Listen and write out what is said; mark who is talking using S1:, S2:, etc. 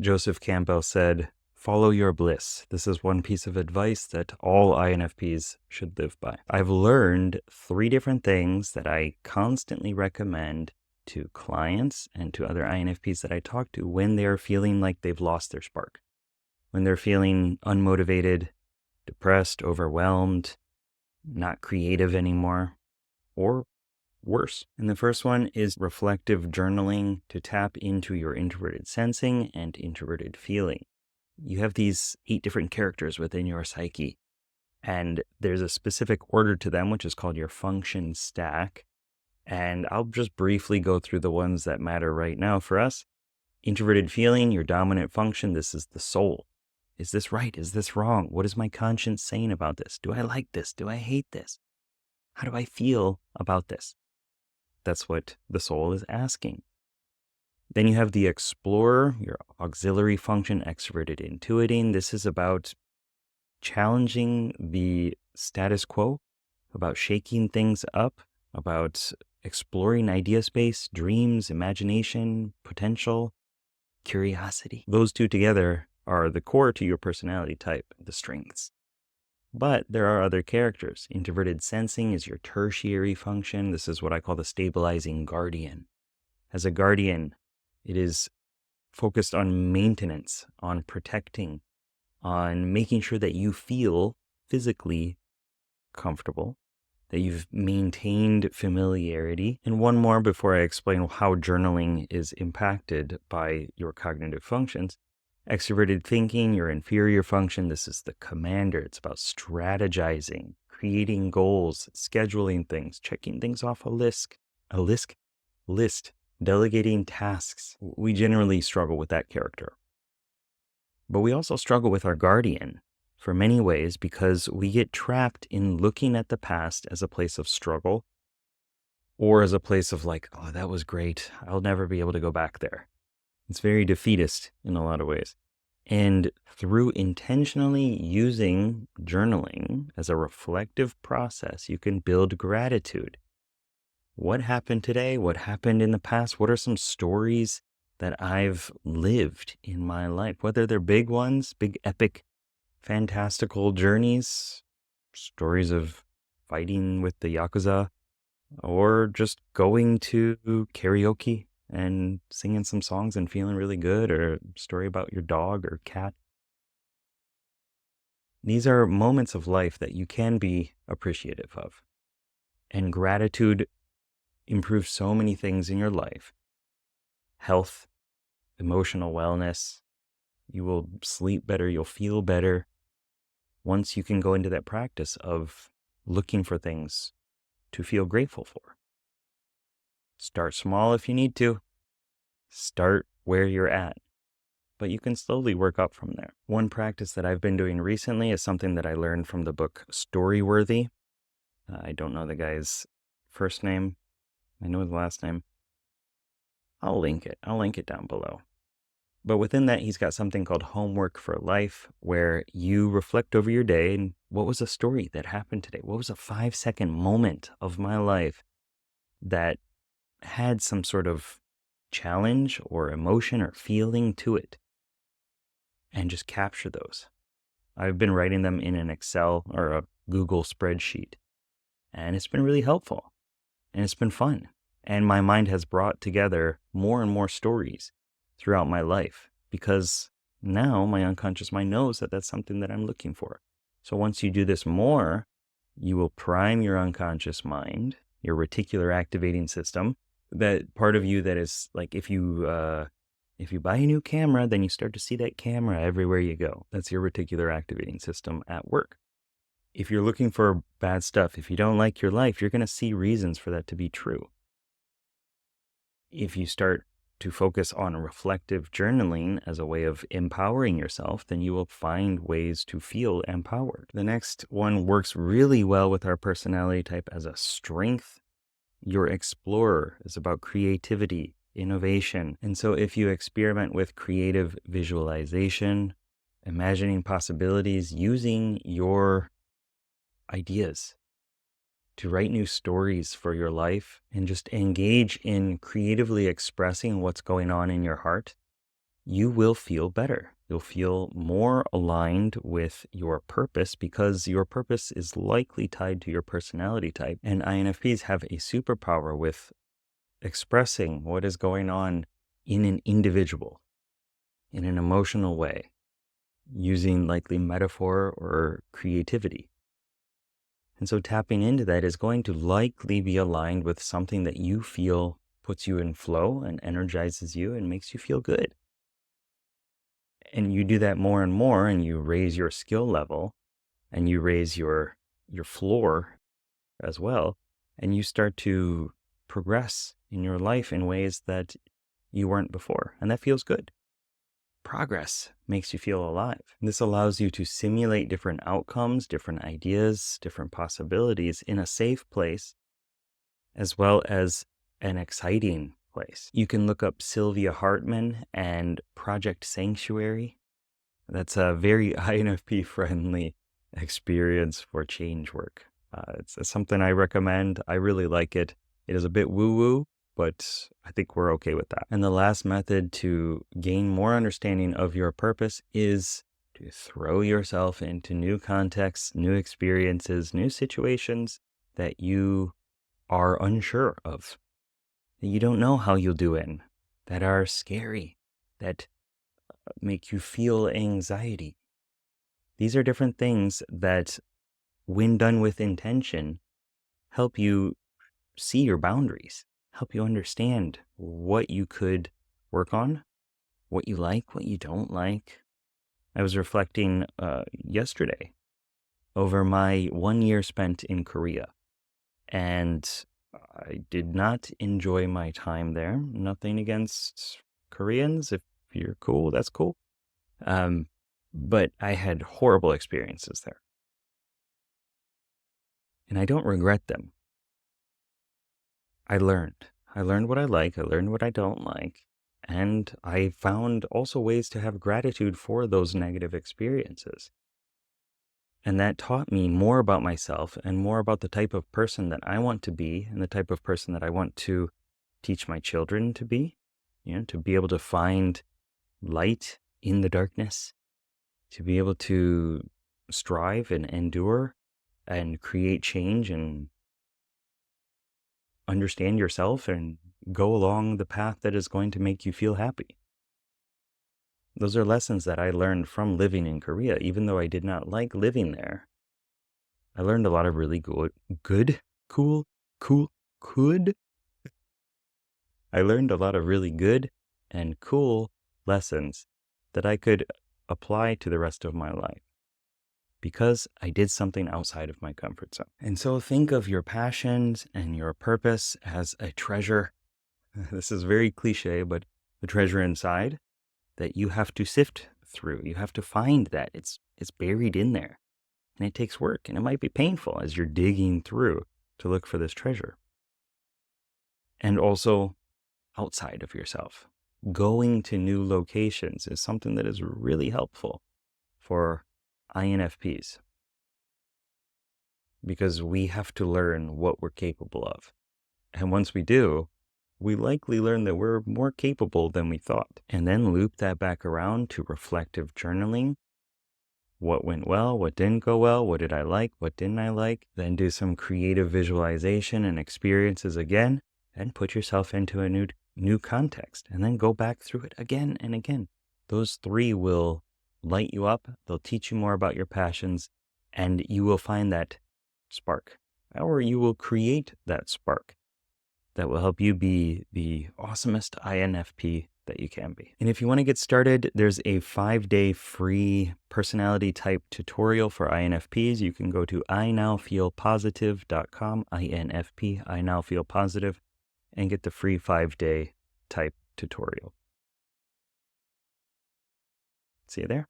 S1: Joseph Campbell said, "Follow your bliss." This is one piece of advice that all INFPs should live by. I've learned 3 different things that I constantly recommend to clients and to other INFPs that I talk to when they are feeling like they've lost their spark, when they're feeling unmotivated, depressed, overwhelmed, not creative anymore, or worse. And the first one is reflective journaling to tap into your introverted sensing and introverted feeling. You have these 8 different characters within your psyche, and there's a specific order to them, which is called your function stack. And I'll just briefly go through the ones that matter right now for us. Introverted feeling, your dominant function, this is the soul. Is this right? Is this wrong? What is my conscience saying about this? Do I like this? Do I hate this? How do I feel about this? That's what the soul is asking. Then you have the explorer, your auxiliary function, extroverted intuiting. This is about challenging the status quo, about shaking things up, about exploring idea space, dreams, imagination, potential, curiosity. Those 2 together are the core to your personality type, the strengths. But there are other characters. Introverted sensing is your tertiary function. This is what I call the stabilizing guardian. As a guardian, it is focused on maintenance, on protecting, on making sure that you feel physically comfortable, that you've maintained familiarity. And one more before I explain how journaling is impacted by your cognitive functions. Extroverted thinking, your inferior function, this is the commander. It's about strategizing, creating goals, scheduling things, checking things off a list, delegating tasks. We generally struggle with that character. But we also struggle with our guardian for many ways because we get trapped in looking at the past as a place of struggle or as a place of like, oh, that was great. I'll never be able to go back there. It's very defeatist in a lot of ways. And through intentionally using journaling as a reflective process, you can build gratitude. What happened today? What happened in the past? What are some stories that I've lived in my life? Whether they're big ones, big epic, fantastical journeys, stories of fighting with the Yakuza, or just going to karaoke and singing some songs and feeling really good, or a story about your dog or cat. These are moments of life that you can be appreciative of. And gratitude improves so many things in your life. Health, emotional wellness. You will sleep better, you'll feel better once you can go into that practice of looking for things to feel grateful for. Start small if you need to. Start where you're at, but you can slowly work up from there. One practice that I've been doing recently is something that I learned from the book Storyworthy. I don't know the guy's first name. I know his last name. I'll link it down below. But within that, he's got something called Homework for Life, where you reflect over your day and what was a story that happened today? What was a 5-second moment of my life that had some sort of challenge or emotion or feeling to it? And just capture those. I've been writing them in an Excel or a Google spreadsheet, and it's been really helpful, and it's been fun. And my mind has brought together more and more stories throughout my life because now my unconscious mind knows that that's something that I'm looking for. So once you do this more, you will prime your unconscious mind, your reticular activating system, that part of you that is like, if you buy a new camera, then you start to see that camera everywhere you go. That's your reticular activating system at work. If you're looking for bad stuff, if you don't like your life, you're going to see reasons for that to be true. If you start to focus on reflective journaling as a way of empowering yourself, then you will find ways to feel empowered. The next one works really well with our personality type as a strength. Your explorer is about creativity, innovation. And so if you experiment with creative visualization, imagining possibilities, using your ideas to write new stories for your life and just engage in creatively expressing what's going on in your heart, you will feel better. You'll feel more aligned with your purpose because your purpose is likely tied to your personality type. And INFPs have a superpower with expressing what is going on in an individual in an emotional way, using likely metaphor or creativity. And so tapping into that is going to likely be aligned with something that you feel puts you in flow and energizes you and makes you feel good. And you do that more and more, and you raise your skill level and you raise your floor as well. And you start to progress in your life in ways that you weren't before. And that feels good. Progress makes you feel alive. This allows you to simulate different outcomes, different ideas, different possibilities in a safe place, as well as an exciting place. You can look up Sylvia Hartman and Project Sanctuary. That's a very INFP friendly experience for change work. It's something I recommend. I really like it. It is a bit woo-woo, but I think we're okay with that. And the last method to gain more understanding of your purpose is to throw yourself into new contexts, new experiences, new situations that you are unsure of, that you don't know how you'll do in, that are scary, that make you feel anxiety. These are different things that, when done with intention, help you see your boundaries, help you understand what you could work on, what you like, what you don't like. I was reflecting yesterday over my 1 year spent in Korea, and I did not enjoy my time there. Nothing against Koreans. If you're cool, that's cool. But I had horrible experiences there. And I don't regret them. I learned what I like. I learned what I don't like. And I found also ways to have gratitude for those negative experiences. And that taught me more about myself and more about the type of person that I want to be and the type of person that I want to teach my children to be, to be able to find light in the darkness, to be able to strive and endure and create change and understand yourself and go along the path that is going to make you feel happy. Those are lessons that I learned from living in Korea. Even though I did not like living there, I learned a lot of really I learned a lot of really good and cool lessons that I could apply to the rest of my life, because I did something outside of my comfort zone. And so think of your passions and your purpose as a treasure. This is very cliche, but the treasure inside that you have to sift through. You have to find that. It's buried in there. And it takes work, and it might be painful as you're digging through to look for this treasure. And also outside of yourself. Going to new locations is something that is really helpful for INFPs, because we have to learn what we're capable of. And once we do, we likely learn that we're more capable than we thought. And then loop that back around to reflective journaling. What went well? What didn't go well? What did I like? What didn't I like? Then do some creative visualization and experiences again, and put yourself into a new context, and then go back through it again and again. Those three will light you up. They'll teach you more about your passions, and you will find that spark, or you will create that spark that will help you be the awesomest INFP that you can be. And if you want to get started, there's a 5-day free personality type tutorial for INFPs. You can go to inowfeelpositive.com, INFP, inowfeelpositive, and get the free 5-day type tutorial. See you there.